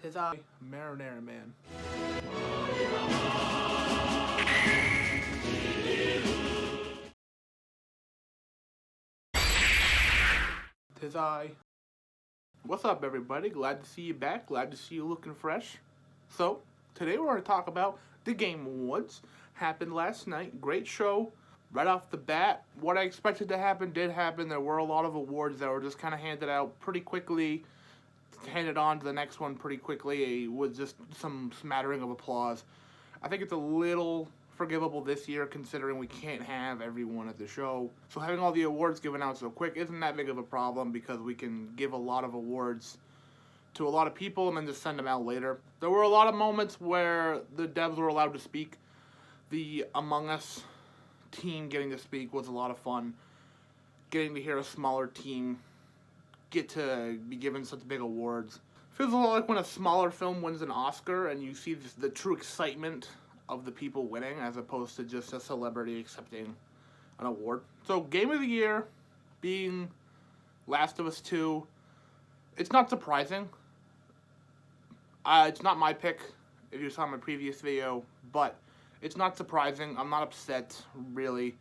'Tis I, Marinara Man. 'Tis I. What's up, everybody? Glad to see you back. Glad to see you looking fresh. So, today we're going to talk about the Game Awards. Happened last night. Great show. Right off the bat, what I expected to happen did happen. There were a lot of awards that were just kind of handed out pretty quickly. Handed on to the next one pretty quickly with just some smattering of applause. I think it's a little forgivable this year considering we can't have everyone at the show. So having all the awards given out so quick isn't that big of a problem because we can give a lot of awards to a lot of people and then just send them out later. There were a lot of moments where the devs were allowed to speak. The Among Us team getting to speak was a lot of fun. Getting to hear a smaller team get to be given such big awards. Feels a lot like when a smaller film wins an Oscar and you see the true excitement of the people winning as opposed to just a celebrity accepting an award. So Game of the Year being Last of Us 2, it's not surprising. It's not my pick if you saw my previous video, but it's not surprising. I'm not upset, really.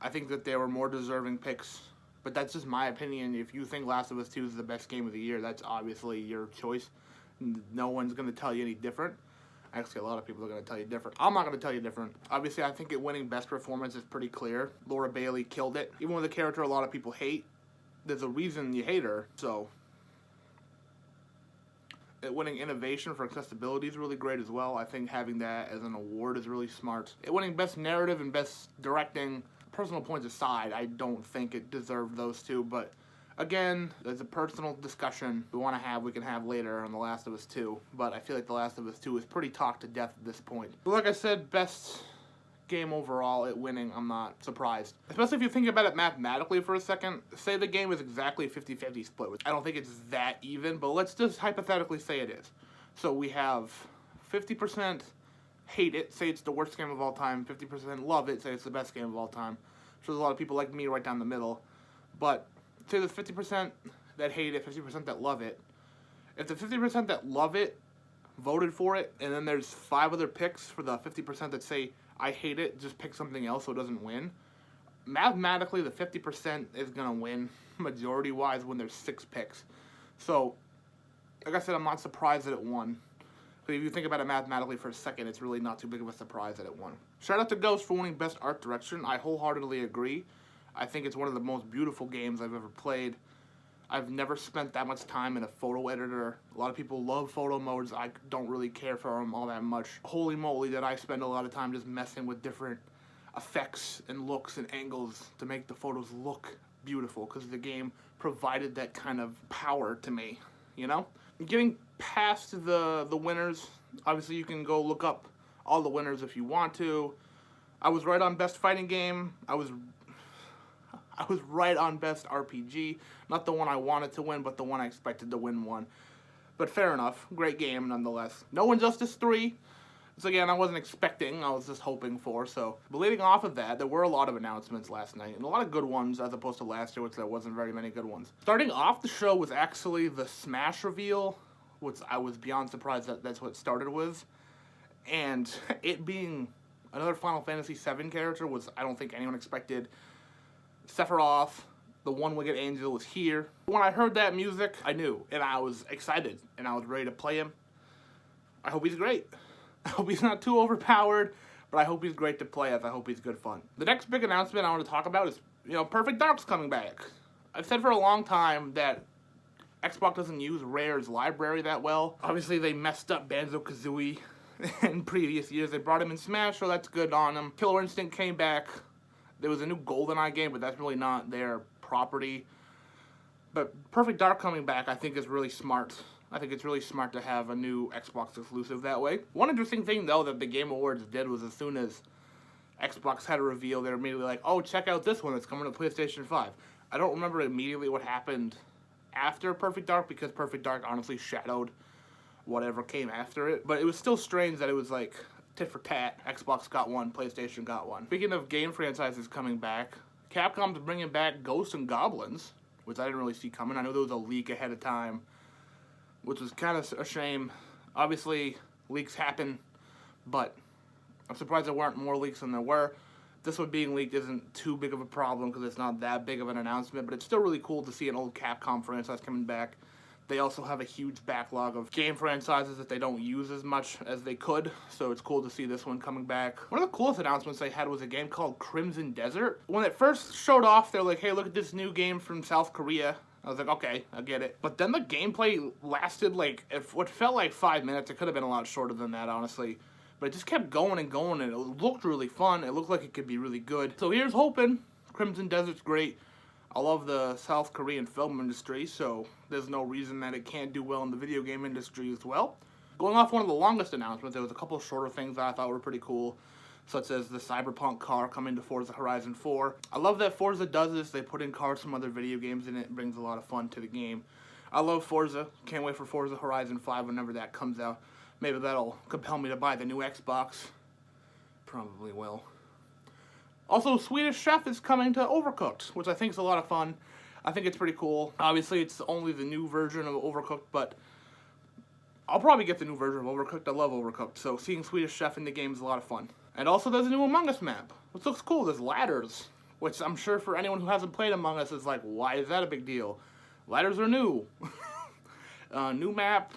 I think that there were more deserving picks. But that's just my opinion. If you think Last of Us 2 is the best game of the year, that's obviously your choice. No one's going to tell you any different. Actually, a lot of people are going to tell you different. I'm not going to tell you different. Obviously, I think it winning Best Performance is pretty clear. Laura Bailey killed it. Even with a character a lot of people hate, there's a reason you hate her. So, it winning Innovation for Accessibility is really great as well. I think having that as an award is really smart. It winning Best Narrative and Best Directing, personal points aside, I don't think it deserved those two, but again, there's a personal discussion we want to have, we can have later on The Last of Us 2, but I feel like The Last of Us 2 is pretty talked to death at this point. But like I said, best game overall at winning, I'm not surprised. Especially if you think about it mathematically for a second. Say the game is exactly 50-50 split, which I don't think it's that even, but let's just hypothetically say it is. So we have 50% hate it, say it's the worst game of all time, 50% love it, say it's the best game of all time. So there's a lot of people like me right down the middle. But say there's 50% that hate it, 50% that love it. If the 50% that love it voted for it, and then there's 5 other picks for the 50% that say, I hate it, just pick something else so it doesn't win, mathematically the 50% is going to win, majority-wise, when there's 6 picks. So, like I said, I'm not surprised that it won. But if you think about it mathematically for a second, it's really not too big of a surprise that it won. Shout out to Ghost for winning Best Art Direction. I wholeheartedly agree. I think it's one of the most beautiful games I've ever played. I've never spent that much time in a photo editor. A lot of people love photo modes. I don't really care for them all that much. Holy moly, did I spend a lot of time just messing with different effects and looks and angles to make the photos look beautiful, because the game provided that kind of power to me, you know? Getting past the winners, obviously you can go look up all the winners if you want to. I was right on Best Fighting Game. I was right on Best RPG. Not the one I wanted to win, but the one I expected to win one. But fair enough. Great game nonetheless. No Injustice 3. So again, I wasn't expecting. I was just hoping for. So, but leading off of that, there were a lot of announcements last night. And a lot of good ones as opposed to last year, which there wasn't very many good ones. Starting off the show was actually the Smash reveal, which I was beyond surprised that that's what it started with. And it being another Final Fantasy VII character was, I don't think anyone expected. Sephiroth, the one-winged angel, was here. When I heard that music, I knew, and I was excited, and I was ready to play him. I hope he's great. I hope he's not too overpowered, but I hope he's great to play as. I hope he's good fun. The next big announcement I want to talk about is, Perfect Dark's coming back. I've said for a long time that Xbox doesn't use Rare's library that well. Obviously, they messed up Banjo-Kazooie in previous years. They brought him in Smash, so that's good on them. Killer Instinct came back. There was a new GoldenEye game, but that's really not their property. But Perfect Dark coming back, I think, is really smart. I think it's really smart to have a new Xbox exclusive that way. One interesting thing, though, that the Game Awards did was as soon as Xbox had a reveal, they were immediately like, oh, check out this one that's coming to PlayStation 5. I don't remember immediately what happened after Perfect Dark, because Perfect Dark honestly shadowed whatever came after it. But it was still strange that it was like tit for tat. Xbox got one, PlayStation got one. Speaking of game franchises coming back, Capcom's bringing back Ghosts and Goblins, which I didn't really see coming. I know there was a leak ahead of time which was kind of a shame. Obviously, leaks happen, but I'm surprised there weren't more leaks than there were. This one being leaked isn't too big of a problem because it's not that big of an announcement, but it's still really cool to see an old Capcom franchise coming back. They also have a huge backlog of game franchises that they don't use as much as they could, so it's cool to see this one coming back. One of the coolest announcements they had was a game called Crimson Desert. When it first showed off, they're like, hey, look at this new game from South Korea. I was like, okay, I get it. But then the gameplay lasted like, what felt like 5 minutes. It could have been a lot shorter than that, honestly. But it just kept going and going, and it looked really fun. It looked like it could be really good. So here's hoping. Crimson Desert's great. I love the South Korean film industry, so there's no reason that it can't do well in the video game industry as well. Going off one of the longest announcements, there was a couple of shorter things that I thought were pretty cool, such as the Cyberpunk car coming to Forza Horizon 4. I love that Forza does this. They put in cars from other video games in it. It brings a lot of fun to the game. I love Forza. Can't wait for Forza Horizon 5 whenever that comes out. Maybe that'll compel me to buy the new Xbox. Probably will. Also, Swedish Chef is coming to Overcooked, which I think is a lot of fun. I think it's pretty cool. Obviously, it's only the new version of Overcooked, but I'll probably get the new version of Overcooked. I love Overcooked, so seeing Swedish Chef in the game is a lot of fun. And also, there's a new Among Us map, which looks cool. There's ladders, which I'm sure for anyone who hasn't played Among Us is like, why is that a big deal? Ladders are new. New map.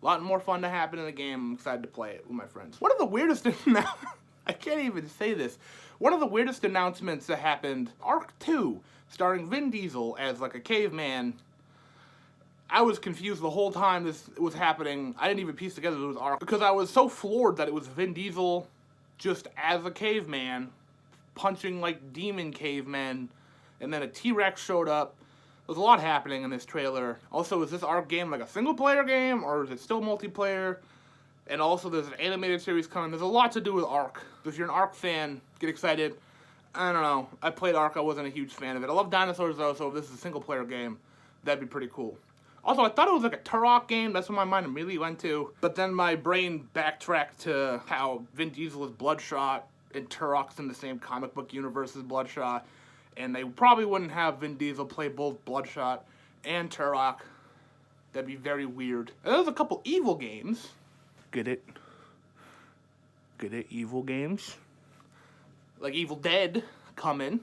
A lot more fun to happen in the game. I'm excited to play it with my friends. One of the weirdest I can't even say this. One of the weirdest announcements that happened, Ark 2, starring Vin Diesel as like a caveman. I was confused the whole time this was happening. I didn't even piece together it was Ark because I was so floored that it was Vin Diesel just as a caveman punching like demon cavemen, and then a T-Rex showed up. There's a lot happening in this trailer. Also, is this Ark game like a single-player game, or is it still multiplayer? And also, there's an animated series coming. There's a lot to do with Ark. So if you're an Ark fan, get excited. I don't know. I played Ark. I wasn't a huge fan of it. I love dinosaurs, though, so if this is a single-player game, that'd be pretty cool. Also, I thought it was like a Turok game. That's what my mind immediately went to. But then my brain backtracked to how Vin Diesel is Bloodshot, and Turok's in the same comic book universe as Bloodshot. And they probably wouldn't have Vin Diesel play both Bloodshot and Turok. That'd be very weird. And there's a couple evil games. Get it? Get it? Evil games? Like Evil Dead coming,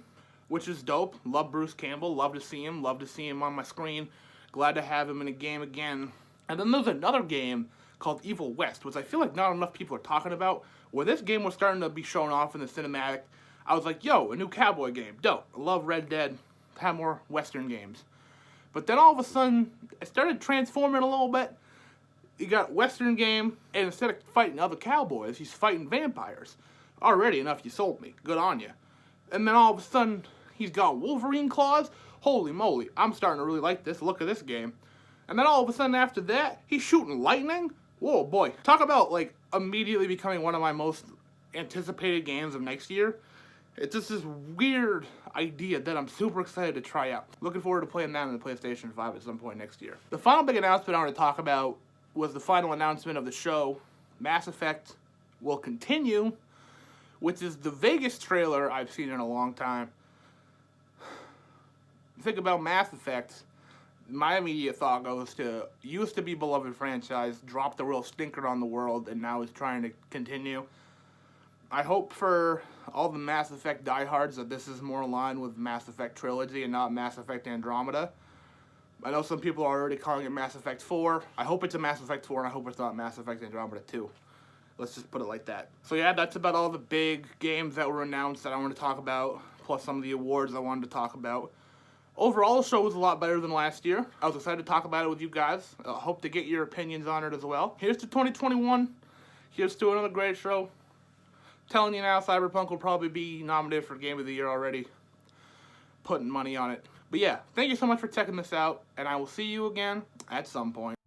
which is dope. Love Bruce Campbell. Love to see him. Love to see him on my screen. Glad to have him in a game again. And then there's another game called Evil West, which I feel like not enough people are talking about. When this game was starting to be shown off in the cinematic, I was like, yo, a new cowboy game. Dope. I love Red Dead. Have more Western games. But then all of a sudden, it started transforming a little bit. You got Western game, and instead of fighting other cowboys, he's fighting vampires. Already enough, you sold me. Good on you. And then all of a sudden, he's got Wolverine claws. Holy moly, I'm starting to really like this. Look at this game. And then all of a sudden after that, he's shooting lightning. Whoa, boy. Talk about, like, immediately becoming one of my most anticipated games of next year. It's just this weird idea that I'm super excited to try out. Looking forward to playing that on the PlayStation 5 at some point next year. The final big announcement I want to talk about was the final announcement of the show. Mass Effect will continue, which is the vaguest trailer I've seen in a long time. Think about Mass Effect, my immediate thought goes to, used to be beloved franchise, dropped the real stinker on the world, and now is trying to continue. I hope for all the Mass Effect diehards that this is more aligned with Mass Effect Trilogy and not Mass Effect Andromeda. I know some people are already calling it Mass Effect 4. I hope it's a Mass Effect 4, and I hope it's not Mass Effect Andromeda 2. Let's just put it like that. So yeah, that's about all the big games that were announced that I want to talk about, plus some of the awards I wanted to talk about. Overall, the show was a lot better than last year. I was excited to talk about it with you guys. I hope to get your opinions on it as well. Here's to 2021. Here's to another great show. Telling you now, Cyberpunk will probably be nominated for Game of the Year already. Putting money on it. But yeah, thank you so much for checking this out, and I will see you again at some point.